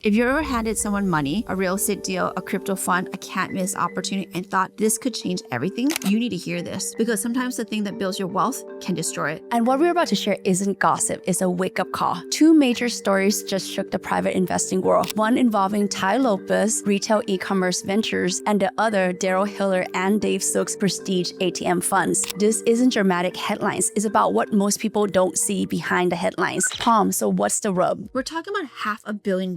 If you ever handed someone money, a real estate deal, a crypto fund, a can't miss opportunity, and thought this could change everything, you need to hear this, because sometimes the thing that builds your wealth can destroy it. And what we're about to share isn't gossip, it's a wake-up call. Two major stories just shook the private investing world. One involving Tai Lopez, retail e-commerce ventures, and the other Daryl Hiller and Dave Sook's prestige ATM funds. This isn't dramatic headlines, it's about what most people don't see behind the headlines. Palm, so what's the rub? We're talking about $500 million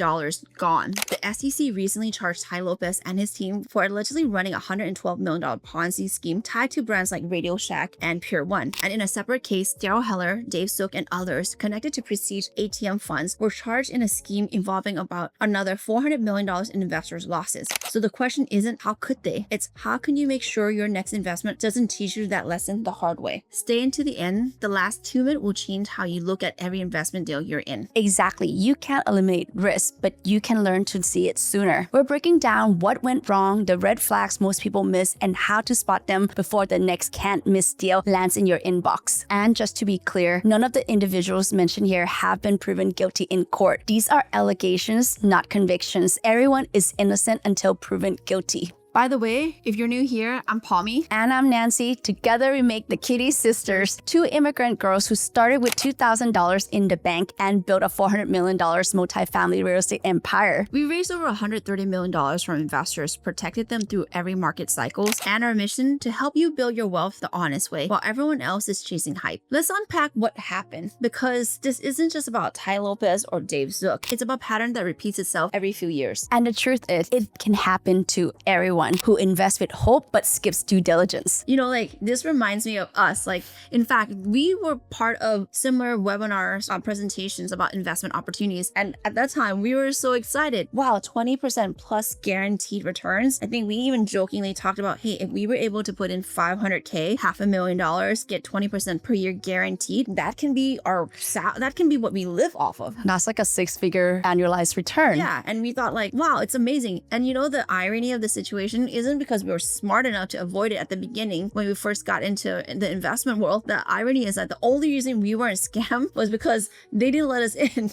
gone. The SEC recently charged Tai Lopez and his team for allegedly running a $112 million Ponzi scheme tied to brands like Radio Shack and Pier 1. And in a separate case, Daryl Hiller, Dave Sook, and others connected to prestige ATM funds were charged in a scheme involving about another $400 million in investors' losses. So the question isn't how could they? It's how can you make sure your next investment doesn't teach you that lesson the hard way? Stay into the end. The last 2 minutes will change how you look at every investment deal you're in. Exactly. You can't eliminate risk, but you can learn to see it sooner. We're breaking down what went wrong, the red flags most people miss, and how to spot them before the next can't miss deal lands in your inbox. And just to be clear, none of the individuals mentioned here have been proven guilty in court. These are allegations, not convictions. Everyone is innocent until proven guilty. By the way, if you're new here, I'm Palmy. And I'm Nancy. Together we make the Kitti Sisters, two immigrant girls who started with $2,000 in the bank and built a $400 million multifamily real estate empire. We raised over $130 million from investors, protected them through every market cycles, and our mission to help you build your wealth the honest way while everyone else is chasing hype. Let's unpack what happened, because this isn't just about Tai Lopez or Dave Zook. It's about a pattern that repeats itself every few years. And the truth is, it can happen to everyone who invests with hope but skips due diligence. You know, like, this reminds me of us. Like, in fact, we were part of similar webinars, presentations about investment opportunities. And at that time, we were so excited. Wow, 20% plus guaranteed returns. I think we even jokingly talked about, hey, if we were able to put in $500K, $500,000, get 20% per year guaranteed, that can be what we live off of. That's like a six-figure annualized return. Yeah, and we thought like, wow, it's amazing. And you know, the irony of the situation isn't because we were smart enough to avoid it at the beginning when we first got into the investment world. The irony is that the only reason we weren't scammed was because they didn't let us in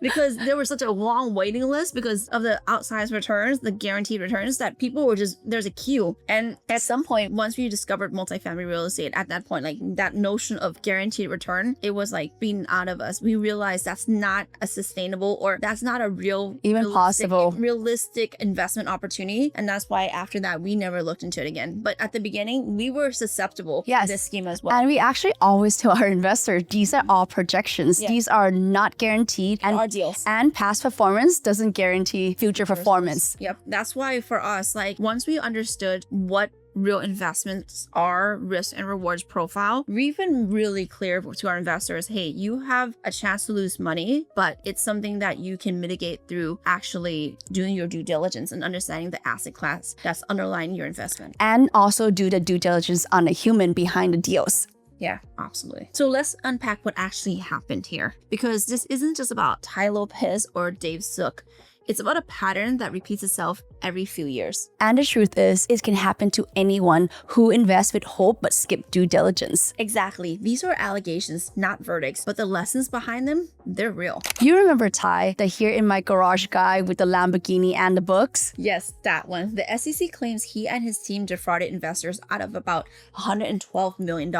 because there was such a long waiting list because of the outsized returns, the guaranteed returns, that people were just, there's a queue. And at some point, once we discovered multifamily real estate, at that point, like, that notion of guaranteed return, it was like beaten out of us. We realized that's not a sustainable, or that's not a realistic investment opportunity. And that's why after that, we never looked into it again. But at the beginning, we were susceptible to this scheme as well. And we actually always tell our investors, these are all projections. Yeah. These are not guaranteed. And our deals. And past performance doesn't guarantee future performance. Yep. That's why for us, like, once we understood what real investments are, risk and rewards profile, we've been really clear to our investors, hey, you have a chance to lose money, but it's something that you can mitigate through actually doing your due diligence and understanding the asset class that's underlying your investment. And also do the due diligence on the human behind the deals. Yeah, absolutely. So let's unpack what actually happened here, because this isn't just about Tai Lopez or Dave Zook. It's about a pattern that repeats itself every few years. And the truth is, it can happen to anyone who invests with hope but skip due diligence. Exactly. These are allegations, not verdicts, but the lessons behind them, they're real. You remember Tai, the here in my garage guy with the Lamborghini and the books? Yes, that one. The SEC claims he and his team defrauded investors out of about $112 million.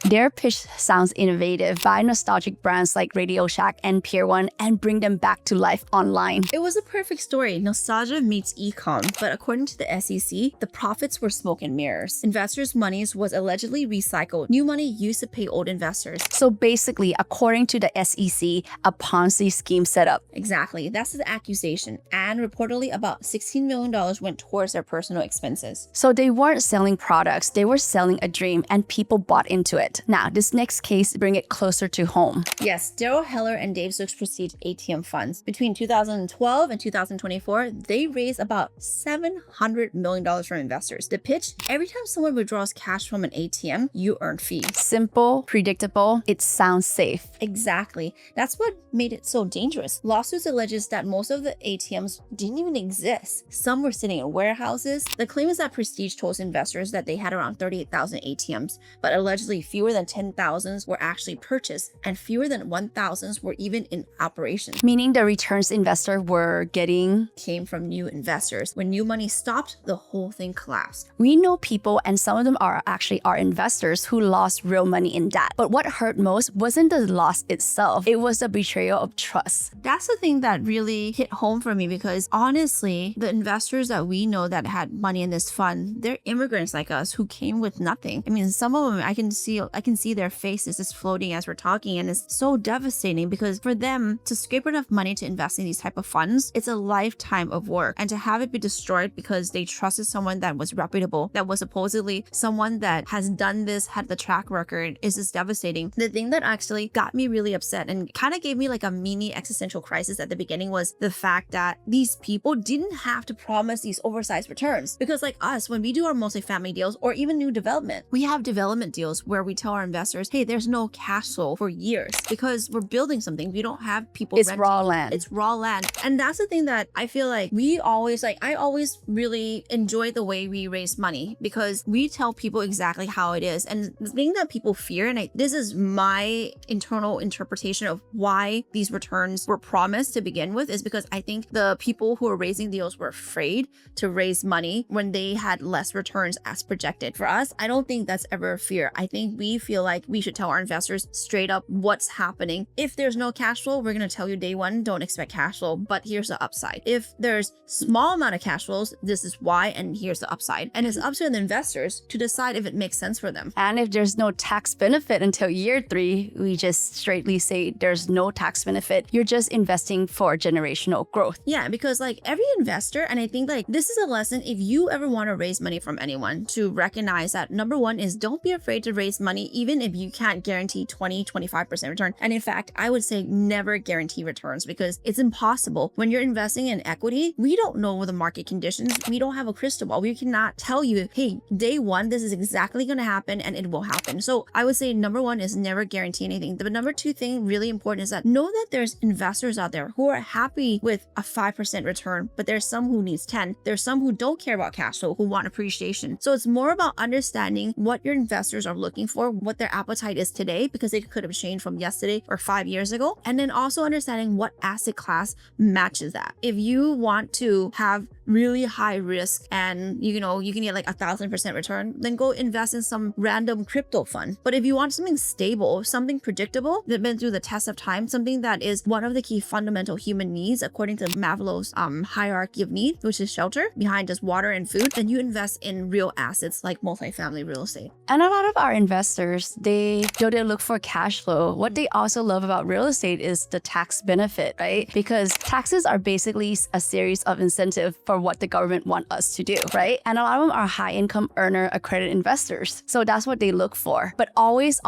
Their pitch sounds innovative. Buy nostalgic brands like Radio Shack and Pier 1 and bring them back to life online. It was a perfect story. Nostalgia meets e-com. But according to the SEC, the profits were smoke and mirrors. Investors' monies was allegedly recycled. New money used to pay old investors. So basically, according to the SEC, a Ponzi scheme setup. Exactly. That's the accusation. And reportedly about $16 million went towards their personal expenses. So they weren't selling products, they were selling a dream, and people bought into it. Now, this next case bring it closer to home. Yes, Daryl Hiller and Dave Zook's prestige ATM funds. Between 2012 and 2024, they raised about $700 million from investors. The pitch: every time someone withdraws cash from an ATM, you earn fees. Simple, predictable, it sounds safe. Exactly. That's what made it so dangerous. Lawsuits alleges that most of the ATMs didn't even exist. Some were sitting in warehouses. The claim is that Prestige told investors that they had around 38,000 ATMs, but allegedly fewer than 10,000 were actually purchased, and fewer than 1,000 were even in operation. Meaning the returns investors were remember getting came from new investors. When new money stopped, the whole thing collapsed. We know people, and some of them are actually our investors, who lost real money in that. But what hurt most wasn't the loss itself. It was the betrayal of trust. That's the thing that really hit home for me, because honestly, the investors that we know that had money in this fund, they're immigrants like us who came with nothing. I mean, some of them, I can see their faces just floating as we're talking, and it's so devastating because for them to scrape enough money to invest in these type of funds, it's a lifetime of work, and to have it be destroyed because they trusted someone that was reputable, that was supposedly someone that has done this, had the track record, is just devastating. The thing that actually got me really upset and kind of gave me like a mini existential crisis at the beginning was the fact that these people didn't have to promise these oversized returns. Because like us, when we do our multifamily deals or even new development, we have development deals where we tell our investors, hey, there's no cash flow for years because we're building something. We don't have people It's renting. raw land. It's raw land. And that's the thing that I feel like I always really enjoy the way we raise money because we tell people exactly how it is. And the thing that people fear, and this is my internal interpretation of why these returns were promised to begin with, is because I think the people who are raising deals were afraid to raise money when they had less returns as projected. For us, I don't think that's ever a fear. I think we feel like we should tell our investors straight up what's happening. If there's no cash flow, we're going to tell you day one, don't expect cash flow, but here's the upside. If there's small amount of cash flows, this is why, and here's the upside. And it's up to the investors to decide if it makes sense for them. And if there's no tax benefit until year 3, we just straightly say there's no tax benefit. You're just investing for generational growth. Yeah, because like every investor, and I think like this is a lesson if you ever want to raise money from anyone, to recognize that number one is don't be afraid to raise money even if you can't guarantee 20-25% return. And in fact, I would say never guarantee returns because it's impossible. When you're investing in equity, we don't know the market conditions. We don't have a crystal ball. We cannot tell you, hey, day one, this is exactly going to happen and it will happen. So I would say number one is never guarantee anything. The number two thing really important is that know that there's investors out there who are happy with a 5% return, but there's some who needs 10. There's some who don't care about cash flow, who want appreciation. So it's more about understanding what your investors are looking for, what their appetite is today, because it could have changed from yesterday or 5 years ago. And then also understanding what asset class matches that. If you want to have really high risk and you can get like 1,000% return, then go invest in some random crypto fund. But if you want something stable, something predictable that been through the test of time, something that is one of the key fundamental human needs according to Maslow's hierarchy of need, which is shelter behind just water and food, then you invest in real assets like multifamily real estate. And a lot of our investors, they look for cash flow. What they also love about real estate is the tax benefit, right? Because taxes are basically a series of incentives for what the government want us to do, right? And a lot of them are high income earner accredited investors. So that's what they look for. But always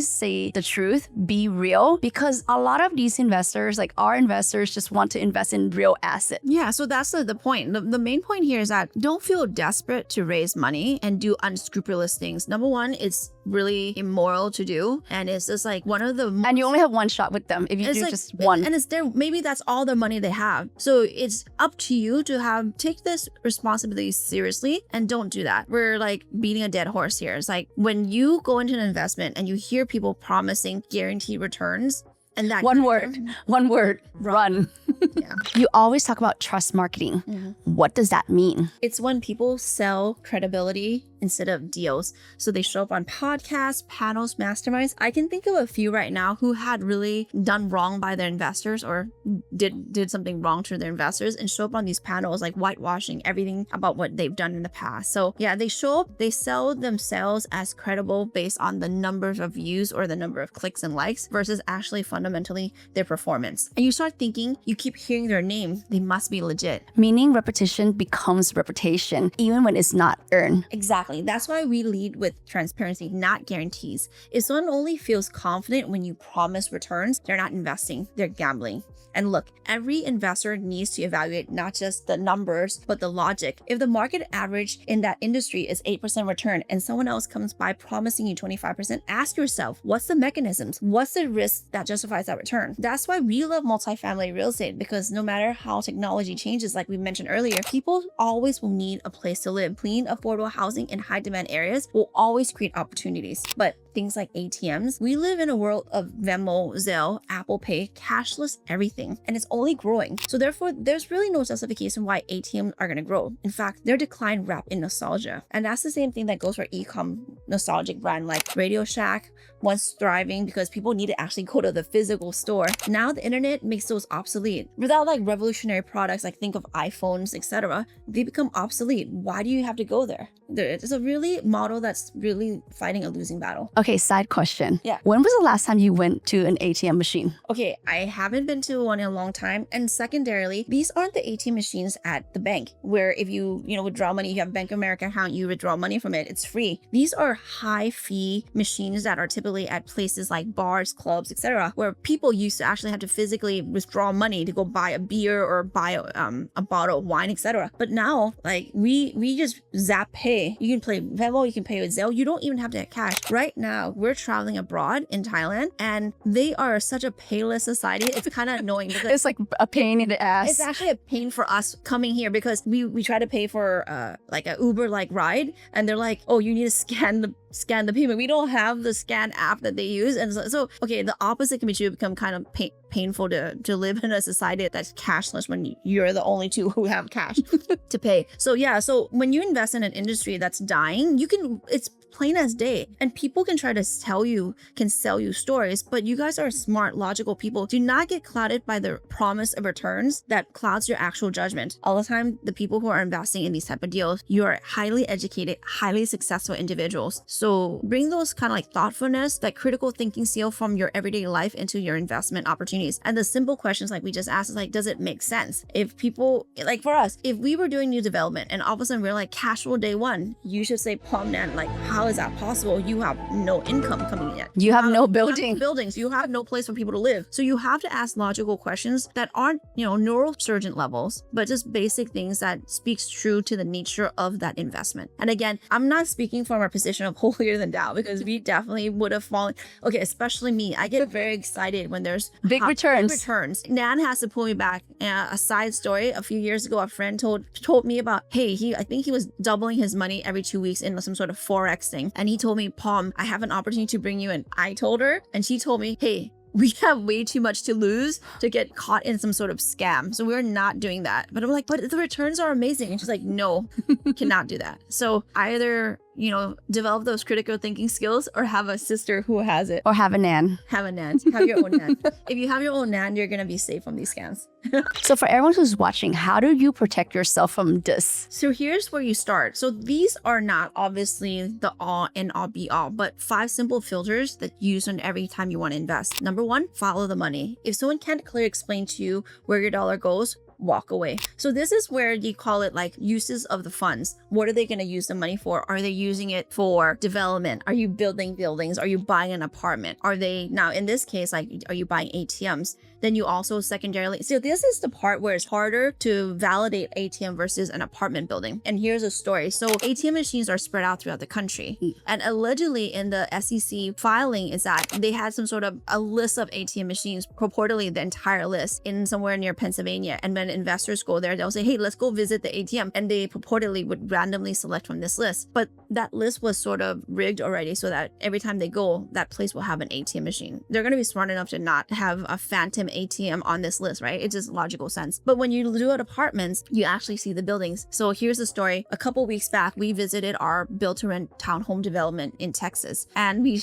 say the truth, be real, because a lot of these investors, like our investors, just want to invest in real assets. Yeah, so that's the point. The main point here is that don't feel desperate to raise money and do unscrupulous things. Number one, it's really immoral to do, and it's just like one of the and you only have one shot with them if you do like, just one, and it's their, maybe that's all the money they have, so it's up to you to take this responsibility seriously and don't do that. We're like beating a dead horse here. It's like when you go into an investment and you hear people promising guaranteed returns, and that one word, run. Yeah. You always talk about trust marketing. What does that mean? It's when people sell credibility instead of deals. So they show up on podcasts, panels, masterminds. I can think of a few right now who had really done wrong by their investors or did something wrong to their investors and show up on these panels, like whitewashing everything about what they've done in the past. So yeah, they show up, they sell themselves as credible based on the numbers of views or the number of clicks and likes versus actually fundamentally their performance. And you start thinking, you keep hearing their name, they must be legit. Meaning repetition becomes reputation, even when it's not earned. Exactly. That's why we lead with transparency, not guarantees. If someone only feels confident when you promise returns, they're not investing, they're gambling. And look, every investor needs to evaluate not just the numbers, but the logic. If the market average in that industry is 8% return and someone else comes by promising you 25%, ask yourself, what's the mechanisms? What's the risk that justifies that return? That's why we love multifamily real estate, because no matter how technology changes, like we mentioned earlier, people always will need a place to live. Clean, affordable housing in high demand areas will always create opportunities. But things like ATMs. We live in a world of Venmo, Zelle, Apple Pay, cashless everything, and it's only growing. So therefore, there's really no justification why ATMs are going to grow. In fact, their decline wrapped in nostalgia. And that's the same thing that goes for e-com nostalgic brand like Radio Shack, once thriving because people need to actually go to the physical store. Now the internet makes those obsolete. Without like revolutionary products, like think of iPhones, etc., they become obsolete. Why do you have to go there? It's a really model that's really fighting a losing battle. Okay, side question. Yeah. When was the last time you went to an ATM machine? Okay, I haven't been to one in a long time. And secondarily, these aren't the ATM machines at the bank where if you withdraw money, you have Bank of America account, you withdraw money from it, it's free. These are high fee machines that are typically at places like bars, clubs, etc., where people used to actually have to physically withdraw money to go buy a beer or buy a bottle of wine, etc. But now, like we just zap pay. You can pay Venmo, you can pay with Zelle. You don't even have to have cash. Right now, we're traveling abroad in Thailand, and they are such a payless society. It's kind of annoying because It's like a pain in the ass. it's actually a pain for us coming here because we try to pay for like a Uber like ride, and they're like, oh, you need to scan the payment. We don't have the scan app that they use, and so okay, the opposite can be true. Become kind of painful to live in a society that's cashless when you're the only two who have cash to pay. So yeah, so when you invest in an industry that's dying, it's plain as day, and people can try to sell you stories, but you guys are smart, logical people. Do not get clouded by the promise of returns that clouds your actual judgment. All the time, the people who are investing in these type of deals, you are highly educated, highly successful individuals. So bring those kind of like thoughtfulness, that critical thinking skill from your everyday life into your investment opportunities. And the simple questions like we just asked is like, does it make sense? If people, like for us, if we were doing new development and all of a sudden we're like cash flow day one, you should say, Palmy Nancy, like how is that possible? You have no income coming in. You have no building. Buildings. You have no place for people to live. So you have to ask logical questions that aren't, neurosurgeon levels, but just basic things that speaks true to the nature of that investment. And again, I'm not speaking from our position of holier than thou because we definitely would have fallen. Okay, especially me. I get very excited when there's Big returns. Nan has to pull me back. A side story, a few years ago, a friend told me about, hey, I think he was doubling his money every 2 weeks in some sort of Forex thing. And he told me, Palm, I have an opportunity to bring you in. I told her, and she told me, hey, we have way too much to lose to get caught in some sort of scam. So we're not doing that. But I'm like, but the returns are amazing. And she's like, no, cannot do that. So either, develop those critical thinking skills or have a sister who has it. Or have a nan. Have a nan. Have your own nan. If you have your own nan, you're going to be safe from these scams. So for everyone who's watching, how do you protect yourself from this? So here's where you start. So these are not obviously the all and all be all, but 5 simple filters that you use on every time you want to invest. Number 1, follow the money. If someone can't clearly explain to you where your dollar goes, walk away. So this is where you call it like uses of the funds. What are they going to use the money for? Are they using it for development? Are you building buildings? Are you buying an apartment? Are they, now in this case, like, are you buying ATMs? Then you also secondarily, so this is the part where it's harder to validate ATM versus an apartment building. And here's a story. So ATM machines are spread out throughout the country. And allegedly in the SEC filing is that they had some sort of a list of ATM machines, purportedly the entire list in somewhere near Pennsylvania. And when investors go there, they'll say, hey, let's go visit the ATM. And they purportedly would randomly select from this list. But that list was sort of rigged already so that every time they go, that place will have an ATM machine. They're going to be smart enough to not have a phantom ATM on this list, right? It's just logical sense. But when you do at apartments, you actually see the buildings. So here's the story. A couple weeks back, we visited our build-to-rent townhome development in Texas, and we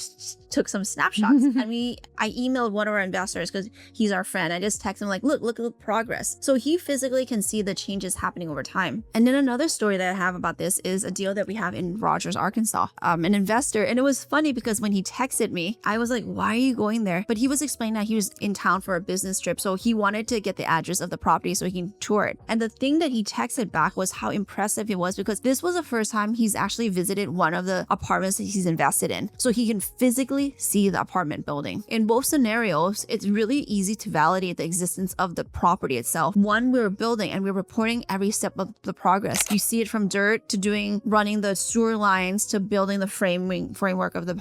took some snapshots. And I emailed one of our investors because he's our friend. I just texted him like, look at the progress. So he physically can see the changes happening over time. And then another story that I have about this is a deal that we have in Rogers, Arkansas. An investor, and it was funny because when he texted me, I was like, why are you going there? But he was explaining that he was in town for a business trip. So he wanted to get the address of the property so he can tour it. And the thing that he texted back was how impressive it was because this was the first time he's actually visited one of the apartments that he's invested in. So he can physically see the apartment building. In both scenarios, it's really easy to validate the existence of the property itself. One, we're building and we're reporting every step of the progress. You see it from dirt to running the sewer lines to building the framework of the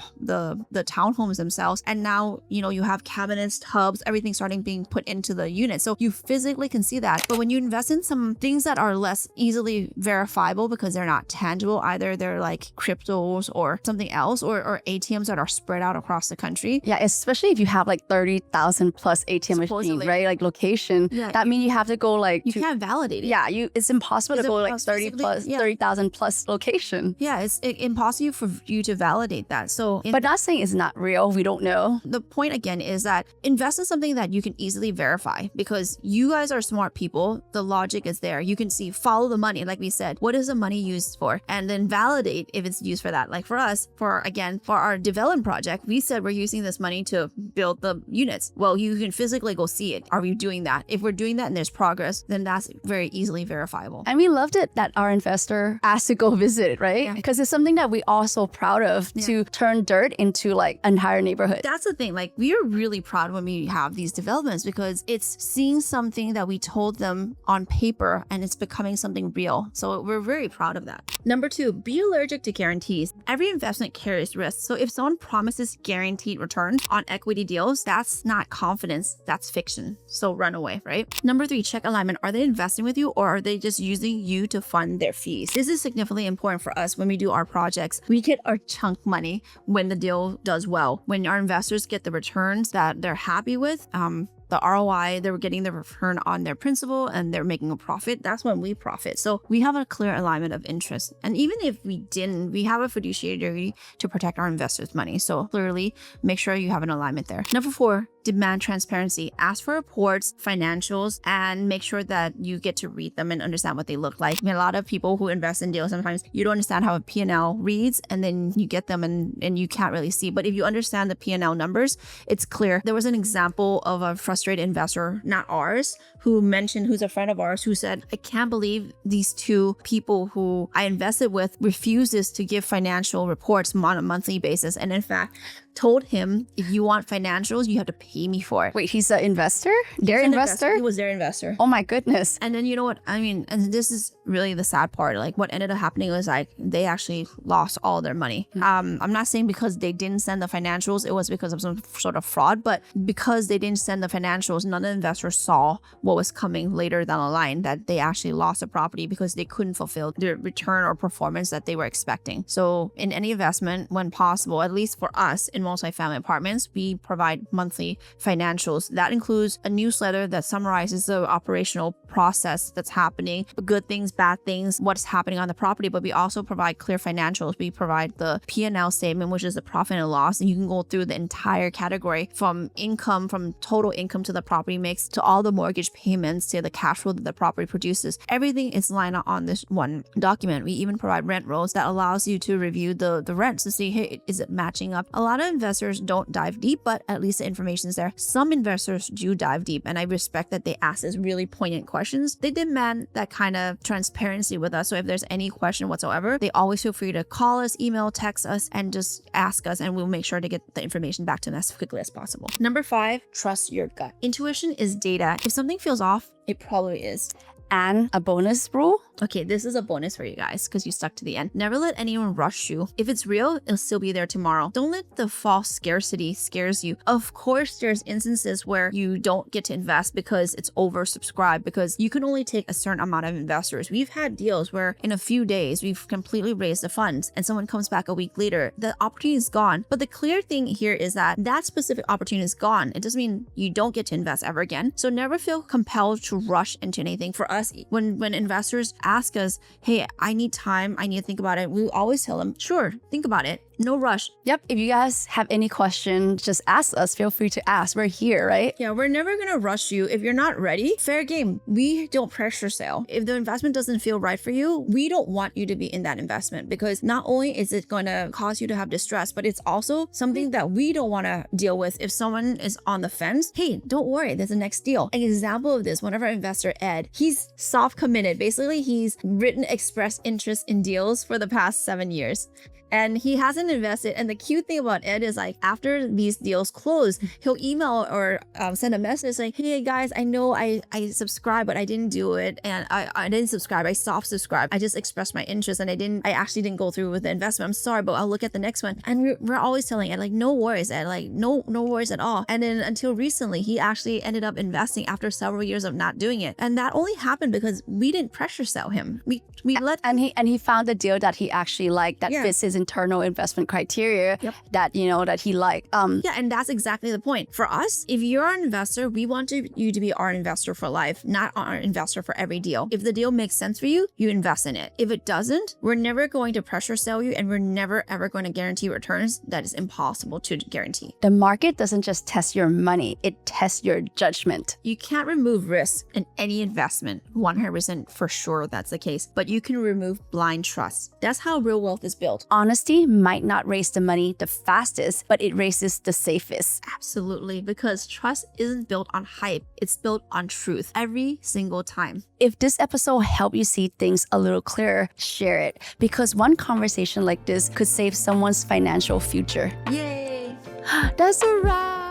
townhomes themselves. And now, you have cabinets, tubs, everything starting being put into the unit. So you physically can see that. But when you invest in some things that are less easily verifiable because they're not tangible, either they're like cryptos or something else, or ATMs that are spread out across the country. Yeah, especially if you have like 30,000 plus ATM machines, right? Like location. Yeah. That means you have to go like You can't validate it. Yeah, it's impossible to go like 30,000 plus location. Yeah, it's impossible for you to validate that. So But not saying it's not real. We don't know. the point again is that invest in something that you can easily verify, because you guys are smart people. The logic is there. You can see, follow the money. Like we said, what is the money used for? And then validate if it's used for that. Like for us, for our development project, we said we're using this money to build the units. Well, you can physically go see it. Are we doing that? If we're doing that and there's progress, then that's very easily verifiable. And we loved it that our investor asked to go visit it, right? Because it's something that we are so proud of, to turn dirt into like entire neighborhood. That's the thing. Like, we are really proud when we have these developments, because it's seeing something that we told them on paper and it's becoming something real. So we're very proud of that. Number 2, be allergic to guarantees. Every investment carries risk. So if someone promises guaranteed return on equity deals, that's not confidence, that's fiction. So run away, right? Number 3, check alignment. Are they investing with you, or are they just using you to fund their fees? This is significantly important for us when we do our projects. We get our chunk money when the deal does well. When our investors get the returns that they're happy with, the ROI, they're getting the return on their principal and they're making a profit, that's when we profit. So we have a clear alignment of interest. And even if we didn't, we have a fiduciary duty to protect our investors' money. So clearly make sure you have an alignment there. Number 4, demand transparency. Ask for reports, financials, and make sure that you get to read them and understand what they look like. I mean, a lot of people who invest in deals, sometimes you don't understand how a P&L reads, and then you get them and you can't really see. But if you understand the P&L numbers, it's clear. There was an example of a frustrated investor, not ours, who's a friend of ours, who said, I can't believe these 2 people who I invested with refuses to give financial reports on a monthly basis. And in fact, told him, if you want financials, you have to pay me for it. Wait, he's an investor? Their investor? He was their investor. Oh my goodness. And then you know what? I mean, and this is really the sad part. Like, what ended up happening was like they actually lost all their money. I'm not saying because they didn't send the financials, it was because of some sort of fraud, but because they didn't send the financials, none of the investors saw what was coming later down the line, that they actually lost the property because they couldn't fulfill the return or performance that they were expecting. So in any investment, when possible, at least for us in multifamily apartments, we provide monthly financials. That includes a newsletter that summarizes the operational process that's happening, good things, bad things, what's happening on the property. But we also provide clear financials. We provide the P&L statement, which is the profit and loss, and you can go through the entire category from income, from total income to the property mix, to all the mortgage payments, to the cash flow that the property produces. Everything is lined out on this one document. We even provide rent rolls that allows you to review the rents to see, hey, is it matching up? A lot of investors don't dive deep, but at least the information is there. Some investors do dive deep, and I respect that they ask these really poignant questions. They demand that kind of transparency with us. So if there's any question whatsoever, they always feel free to call us, email, text us, and just ask us, and we'll make sure to get the information back to them as quickly as possible. Number 5, trust your gut. Intuition is data. If something feels off, it probably is. And a bonus rule? Okay, this is a bonus for you guys because you stuck to the end. Never let anyone rush you. If it's real, it'll still be there tomorrow. Don't let the false scarcity scares you. Of course, there's instances where you don't get to invest because it's oversubscribed, because you can only take a certain amount of investors. We've had deals where in a few days, we've completely raised the funds and someone comes back a week later, the opportunity is gone. But the clear thing here is that that specific opportunity is gone. It doesn't mean you don't get to invest ever again. So never feel compelled to rush into anything. For us, when investors ask us, hey, I need time, I need to think about it, we always tell them, sure, think about it. No rush. Yep. If you guys have any questions, just ask us. Feel free to ask. We're here, right? Yeah, we're never going to rush you. If you're not ready, fair game. We don't pressure sell. If the investment doesn't feel right for you, we don't want you to be in that investment, because not only is it going to cause you to have distress, but it's also something that we don't want to deal with. If someone is on the fence, hey, don't worry, there's a next deal. An example of this, one of our investor, Ed, he's soft committed. Basically, he's written express interest in deals for the past 7 years. and he hasn't invested. And the cute thing about Ed is like after these deals close, he'll email or send a message like, hey guys, I know I subscribed, but I didn't do it. And I didn't subscribe. I soft subscribed. I just expressed my interest and I actually didn't go through with the investment. I'm sorry, but I'll look at the next one. And we're always telling Ed like, no worries, Ed, like no worries at all. And then until recently, he actually ended up investing after several years of not doing it. And that only happened because we didn't pressure sell him. We let and he found a deal that he actually liked that fits his internal investment criteria that that he liked. Yeah, and that's exactly the point. For us, if you're an investor, we want you to be our investor for life, not our investor for every deal. If the deal makes sense for you, you invest in it. If it doesn't, we're never going to pressure sell you, and we're never ever going to guarantee returns that is impossible to guarantee. The market doesn't just test your money, it tests your judgment. You can't remove risk in any investment, 100% for sure that's the case, but you can remove blind trust. That's how real wealth is built. Honesty might not raise the money the fastest, but it raises the safest. Absolutely, because trust isn't built on hype, it's built on truth every single time. If this episode helped you see things a little clearer, share it, because one conversation like this could save someone's financial future. Yay! That's a wrap!